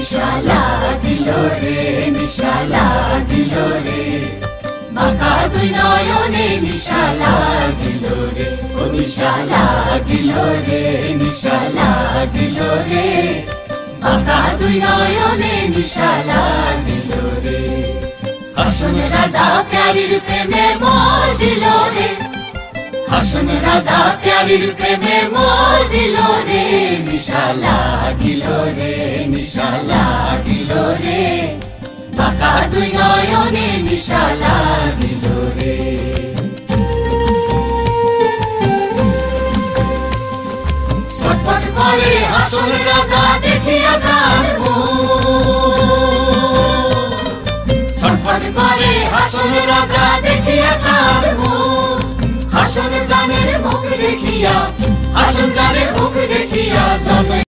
নিশালা দিলো রে, নিশালা দিলো রে, বাঁকা দুই নয়নে নিশালা দিলো রে, ও নিশালা দিলো রে, নিশালা দিলো রে, বাঁকা দুই নয়নে নিশালা দিলো রে। হাসন রাজা প্যারির প্রেমে মজিল রে, হাসন রাজা প্যারির প্রেমে মজিল রে, নিশালা দিলো রে, নিশালা দিলো রে, বাঁকা দুই নয়নে নিশালা দিলো রে। ছটফট করে হাসন রাজা দেখিয়া যার ছটফট করে হাসন রাজা দেখিয়া যার হাসন জানের মুখ দেখিয়া, হাসন জানের মুখ দেখিয়া জন্ম